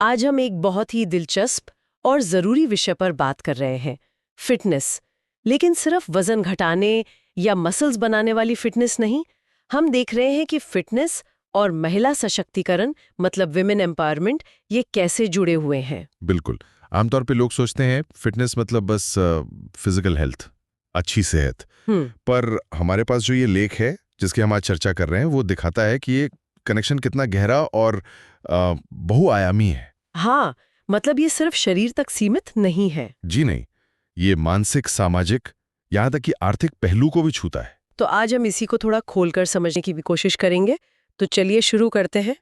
आज हम एक बहुत ही दिलचस्प और ज़रूरी विषय पर बात कर रहे हैं, फिटनेस। लेकिन सिर्फ वजन घटाने या मसल्स बनाने वाली फिटनेस नहीं, हम देख रहे हैं कि फिटनेस और महिला सशक्तिकरण मतलब विमेन एम्पावरमेंट ये कैसे जुड़े हुए हैं। बिल्कुल। आमतौर पे लोग सोचते हैं फिटनेस मतलब बस फिजिकल हेल्थ, अच्छी सेहत। पर हमारे पास जो ये लेख है जिसकी हम आज चर्चा कर रहे हैं वो दिखाता है कि ये कनेक्शन कितना गहरा और बहुआयामी है। हाँ, मतलब ये सिर्फ शरीर तक सीमित नहीं है। जी नहीं, ये मानसिक, सामाजिक, यहाँ तक कि आर्थिक पहलू को भी छूता है। तो आज हम इसी को थोड़ा खोलकर समझने की भी कोशिश करेंगे। तो चलिए शुरू करते हैं।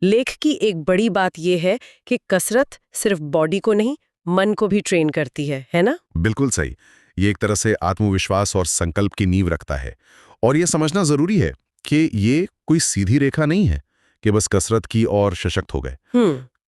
लेख की एक बड़ी बात यह है कि कसरत सिर्फ बॉडी को नहीं, मन को भी ट्रेन करती है ना? बिल्कुल सही। ये एक तरह से आत्मविश्वास और संकल्प की नींव रखता है। और ये समझना जरूरी है कि ये कोई सीधी रेखा नहीं है कि बस कसरत की और सशक्त हो गए।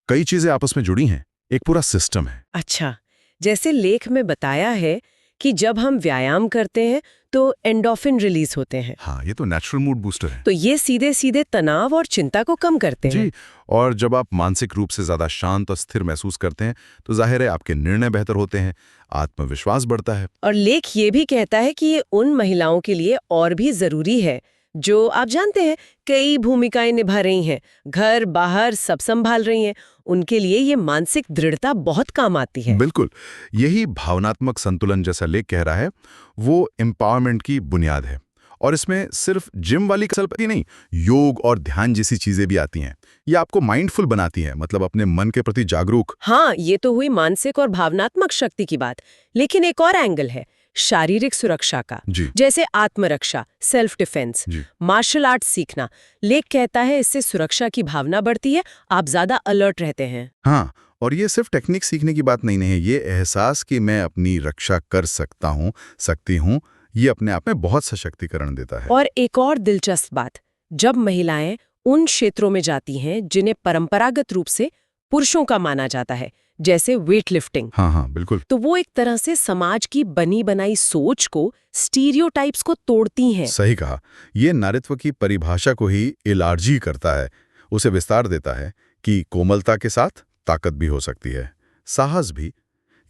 कई चीजें आपस में जुड़ी हैं, एक पूरा सिस्टम है। अच्छा, जैसे लेख में बताया है कि जब हम व्यायाम करते हैं तो एंडोर्फिन रिलीज होते हैं। हाँ, ये तो नेचुरल मूड बूस्टर है। तो ये सीधे सीधे तनाव और चिंता को कम करते हैं। जी, और जब आप मानसिक रूप से ज्यादा शांत और स्थिर महसूस करते हैं तो जाहिर है आपके निर्णय बेहतर होते हैं, आत्मविश्वास बढ़ता है। और लेख ये भी कहता है कि ये उन महिलाओं के लिए और भी जरूरी है जो आप जानते हैं कई भूमिकाएं निभा रही हैं, घर बाहर सब संभाल रही हैं। उनके लिए ये मानसिक दृढ़ता बहुत काम आती है। बिल्कुल, यही भावनात्मक संतुलन जैसा लेख कह रहा है वो एम्पावरमेंट की बुनियाद है। और इसमें सिर्फ जिम वाली कसरत ही नहीं, योग और ध्यान जैसी चीजें भी आती हैं। ये आपको माइंडफुल बनाती हैं, मतलब अपने मन के प्रति जागरूक। हाँ, ये तो हुई मानसिक और भावनात्मक शक्ति की बात। लेकिन एक और एंगल है शारीरिक सुरक्षा का। जी। जैसे आत्मरक्षा, सेल्फ डिफेंस, जी। मार्शल आर्ट सीखना। लेख कहता है इससे सुरक्षा की भावना बढ़ती है, आप ज्यादा अलर्ट रहते हैं। हाँ, और ये सिर्फ टेक्निक सीखने की बात नहीं है, ये एहसास कि मैं अपनी रक्षा कर सकता हूँ, सकती हूँ, ये अपने आप में बहुत सशक्तिकरण देता है। और एक और दिलचस्प बात, जब महिलाएं उन क्षेत्रों में जाती हैं जिन्हें परंपरागत रूप से पुरुषों का माना जाता है, जैसे वेट लिफ्टिंग, हाँ हाँ, बिल्कुल। तो वो एक तरह से समाज की बनी बनाई सोच को, स्टीरियोटाइप्स को तोड़ती हैं। सही कहा। ये नारीत्व की परिभाषा को ही इलार्जी करता है, उसे विस्तार देता है कि कोमलता के साथ ताकत भी हो सकती है, साहस भी।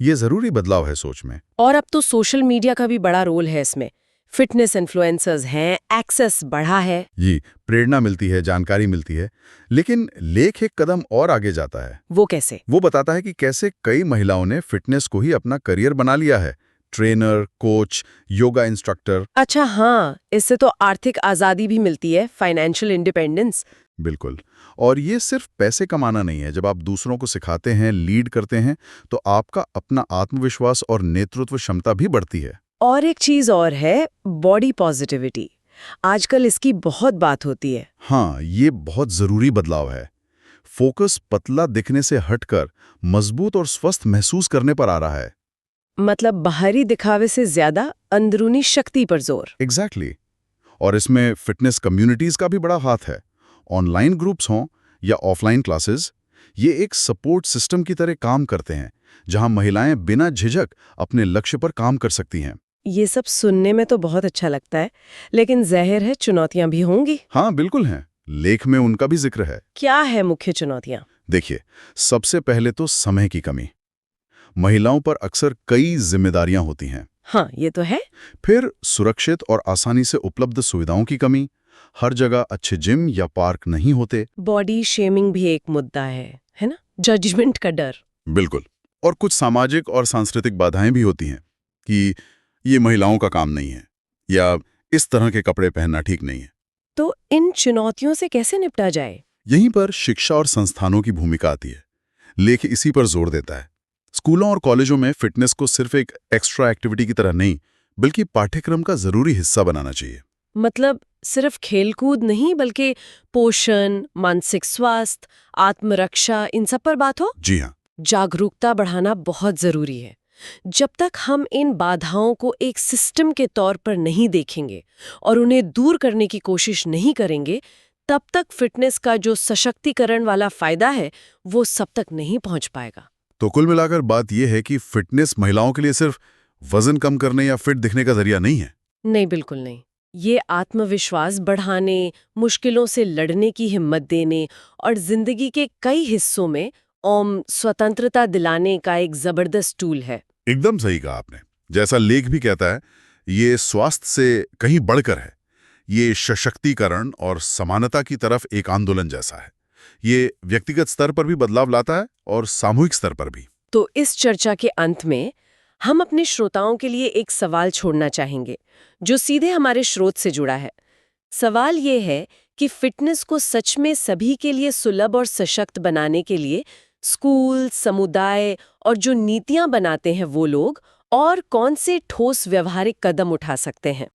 ये जरूरी बदलाव है सोच में। और अब तो सोशल मीडिया का भी बड़ा रोल है इसमें। फिटनेस इन्फ्लुएंसर्स हैं, एक्सेस बढ़ा है। जी, प्रेरणा मिलती है, जानकारी मिलती है। लेकिन लेख एक कदम और आगे जाता है। वो कैसे? वो बताता है कि कैसे कई महिलाओं ने फिटनेस को ही अपना करियर बना लिया है। Trainer, coach, yoga instructor. अच्छा हाँ, इससे तो आर्थिक आजादी भी मिलती है, फाइनेंशियल इंडिपेंडेंस। बिल्कुल। और ये सिर्फ पैसे कमाना नहीं है। जब आप दूसरों को सिखाते हैं, लीड करते हैं, तो आपका अपना आत्मविश्वास और नेतृत्व क्षमता भी बढ़ती है। और एक चीज और है, बॉडी पॉजिटिविटी। आजकल इसकी बहुत बात होती है। हाँ, ये बहुत जरूरी बदलाव है। फोकस पतला दिखने से हटकर मजबूत और स्वस्थ महसूस करने पर आ रहा है। मतलब बाहरी दिखावे से ज्यादा अंदरूनी शक्ति पर जोर। एग्जैक्टली। और इसमें फिटनेस कम्युनिटीज का भी बड़ा हाथ है। ऑनलाइन ग्रुप्स हों या ऑफलाइन क्लासेस, ये एक सपोर्ट सिस्टम की तरह काम करते हैं, जहां महिलाएं बिना झिझक अपने लक्ष्य पर काम कर सकती हैं। ये सब सुनने में तो बहुत अच्छा लगता है, लेकिन जाहिर है चुनौतियां भी होंगी। हाँ, बिल्कुल हैं। लेख में उनका भी जिक्र है। क्या है मुख्य चुनौतियां? देखिए, सबसे पहले तो समय की कमी। महिलाओं पर अक्सर कई जिम्मेदारियां होती हैं। हाँ, ये तो है। फिर सुरक्षित और आसानी से उपलब्ध सुविधाओं की कमी। हर जगह अच्छे जिम या पार्क नहीं होते। बॉडी शेमिंग भी एक मुद्दा है ना? जजमेंट का डर। बिल्कुल। और कुछ सामाजिक और सांस्कृतिक बाधाएं भी होती हैं कि ये महिलाओं का काम नहीं है या इस तरह के कपड़े पहनना ठीक नहीं है। तो इन चुनौतियों से कैसे निपटा जाए? यहीं पर शिक्षा और संस्थानों की भूमिका आती है। लेख इसी पर जोर देता है। स्कूलों और कॉलेजों में फिटनेस को सिर्फ एक एक्स्ट्रा एक्टिविटी की तरह नहीं, बल्कि पाठ्यक्रम का जरूरी हिस्सा बनाना चाहिए। मतलब सिर्फ खेलकूद नहीं, बल्कि पोषण, मानसिक स्वास्थ्य, आत्मरक्षा, इन सब पर बात हो। जी हाँ। जागरूकता बढ़ाना बहुत जरूरी है। जब तक हम इन बाधाओं को एक सिस्टम के तौर पर नहीं देखेंगे और उन्हें दूर करने की कोशिश नहीं करेंगे, तब तक फिटनेस का जो सशक्तिकरण वाला फायदा है वो सब तक नहीं पहुंच पाएगा। तो कुल मिलाकर बात यह है कि फिटनेस महिलाओं के लिए सिर्फ वजन कम करने या फिट दिखने का जरिया नहीं है। नहीं, बिल्कुल नहीं। ये आत्मविश्वास बढ़ाने, मुश्किलों से लड़ने की हिम्मत देने और जिंदगी के कई हिस्सों में स्वतंत्रता दिलाने का एक जबरदस्त टूल है। एकदम सही कहा आपने। जैसा लेख भी कहता है, ये स्वास्थ्य से कहीं बढ़कर है। ये सशक्तिकरण और समानता की तरफ एक आंदोलन जैसा है। ये व्यक्तिगत स्तर पर भी बदलाव लाता है और सामूहिक स्तर पर भी। तो इस चर्चा के अंत में हम अपने श्रोताओं के लिए एक सवाल छोड़ना चाहेंगे, जो सीधे हमारे स्रोत से जुड़ा है। सवाल ये है कि फिटनेस को सच में सभी के लिए सुलभ और सशक्त बनाने के लिए स्कूल, समुदाय और जो नीतियां बनाते हैं वो लोग और कौन से ठोस व्यवहारिक कदम उठा सकते हैं।